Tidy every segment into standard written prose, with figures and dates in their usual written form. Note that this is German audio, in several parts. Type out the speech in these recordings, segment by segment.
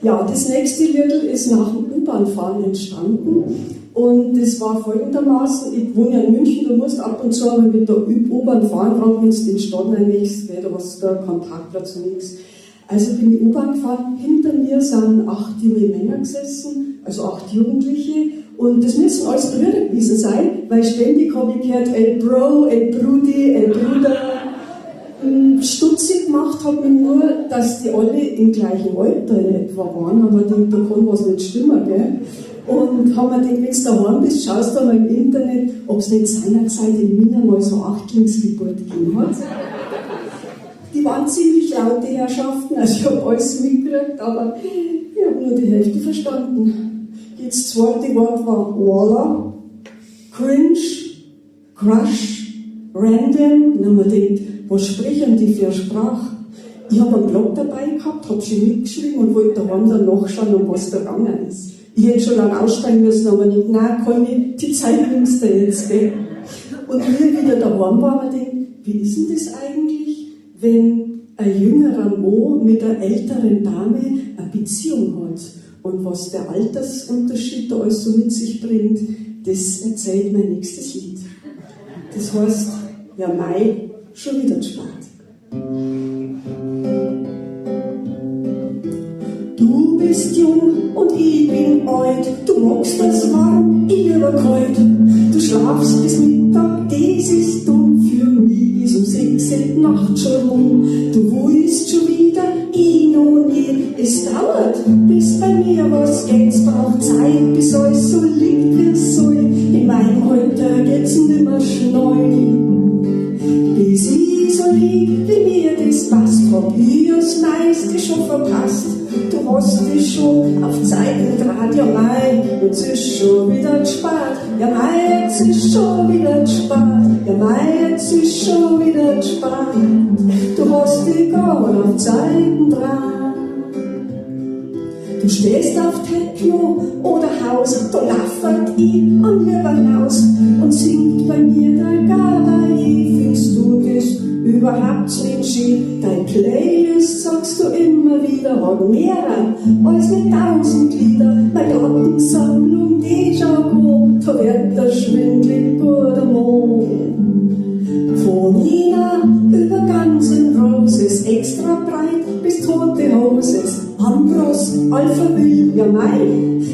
Ja, das nächste Lied ist nach dem U-Bahn-Fahren entstanden und das war folgendermaßen, ich wohne ja in München, du musst ab und zu mal mit der U-Bahn fahren, auch wenn du in die Stadt reinlegst, da hast du keinen Parkplatz und nichts. Also bin ich U-Bahn gefahren, hinter mir sind 8 junge Männer gesessen, also 8 Jugendliche und das müssen alles Brüder gewesen sein, weil ständig habe ich gehört, El Bro, El Brudi, El Bruder. Stutzig gemacht hat mich nur, dass die alle im gleichen Alter in etwa waren, aber da kann was nicht stimmen, gell? Und haben mir gedacht, wenn du daheim bist, schaust du mal im Internet, ob es nicht seinerzeit in Wien mal so 8-Lingsgeburt gegeben hat. Die waren ziemlich laut, die Herrschaften, also ich habe alles mitgekriegt, aber ich habe nur die Hälfte verstanden. Jetzt das zweite Wort war Walla, Cringe, Crush, Random, dann haben wir gedacht, was sprechen die für eine Sprache? Ich habe einen Blog dabei gehabt, habe schon mitgeschrieben und wollte daheim dann nachschauen, um was da gegangen ist. Ich hätte schon lange aussteigen müssen, aber nicht, nein, kann ich, die Zeit nimmst du jetzt, gell? Und wie ich wieder daheim war, habe ich gedacht, wie ist denn das eigentlich, wenn ein jüngerer Mann mit einer älteren Dame eine Beziehung hat? Und was der Altersunterschied da alles so mit sich bringt, das erzählt mein nächstes Lied. Das heißt, ja, Mai, schon wieder zu spät. Du bist jung und ich bin alt, du magst das warm, ich lieber kalt. Du schlafst bis Mittag, das ist dumm, für mich ist um 6 Uhr Nacht schon rum. Du willst schon wieder, ich noch nie, es dauert, bis bei mir was geht, es braucht Zeit, bis alles so liegt, wie es soll. In meinem Alter geht's nimmer schnell. Bis ich so lieb, wie mir das passt, hab ich das meiste schon verpasst. Du hast dich schon auf Zeiten draht, ja mei, jetzt ist schon wieder spät. Ja mei, jetzt ist schon wieder spät. Ja mei, jetzt ist schon wieder spät. Du hast dich gerade auf Zeiten draht. Du stehst auf Techno oder Haus, da laffert ich an mir raus und singt bei mir der Gabay. Findest du das überhaupt nicht schön? Dein Playlist, sagst du immer wieder, hat mehr als mit 1000 Lieder. Meine Plattensammlung Déjà-vu, da wird der schwindlig guter Mann. Von Nina über Guns N' Roses, extra breit bis Tote Hoses. Ambros, Alpha Will, ja mei,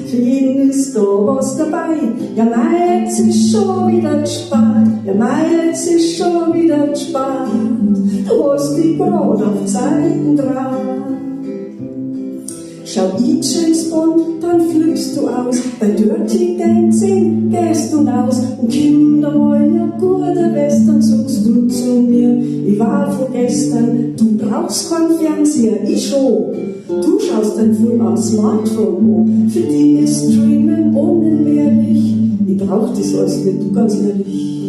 für jeden ist da was dabei. Ja mei, jetzt ist schon wieder spät. Ja mei, jetzt ist schon wieder spät. Du hast dich grad auf Zeiten dran. Schau ich James Bond, dann flippst du aus. Bei Dirty Dancing gehst du raus. Und Kinder wollen ja gute Western, sagst du zu mir. Ich war von gestern, du brauchst keinen Fernseher, ich schon. Du schaust dein Film am Smartphone an. Für die ist Streamen unentbehrlich. Ich brauch das alles nicht, ganz ehrlich.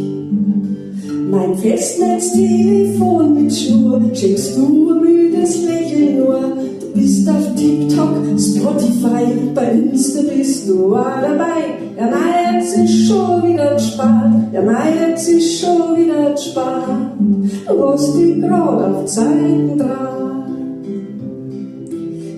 Mein Festnetztelefon mit Schnur, schenkst du ein müdes Lächeln nur. Du bist auf TikTok, Spotify, bei Insta bist du auch dabei. Ja mei, jetzt ist schon wieder spät. Ja mei, jetzt ist schon wieder spät. Du hast dich grad auf Zeiten dran.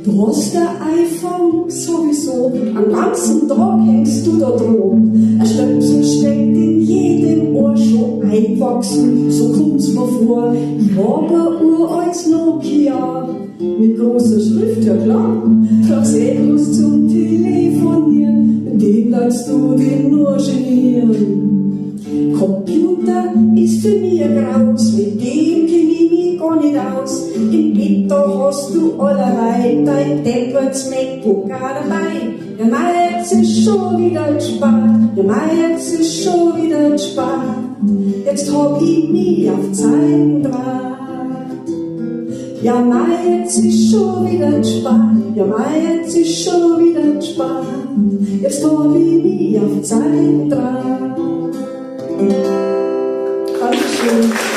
Du hast der iPhone sowieso, am ganzen Tag hängst du da dran. Ein Stöpsel steckt in jedem Ohr schon einwachsen, so kommt's mir vor. Ich hab ein uraltes Nokia, mit großer Schrift, ja klar. Brauch's bloß zum Telefonieren, mit dem lernst du den nur genieren. Computer ist für mich ein Graus, mit dem kenn ich mich gar nicht aus. Im Bett da hast du allerlei, dein Tablets, MacBook auch dabei. Ja mei, jetzt ist schon wieder spät. Ja mei, jetzt ist schon wieder spät. Jetzt hab ich mich auf Zeiten draht. Ja mei, jetzt ist schon wieder spät. Ja mei, jetzt ist schon wieder spät. Jetzt hab ich mich auf Zeiten draht. Dankeschön.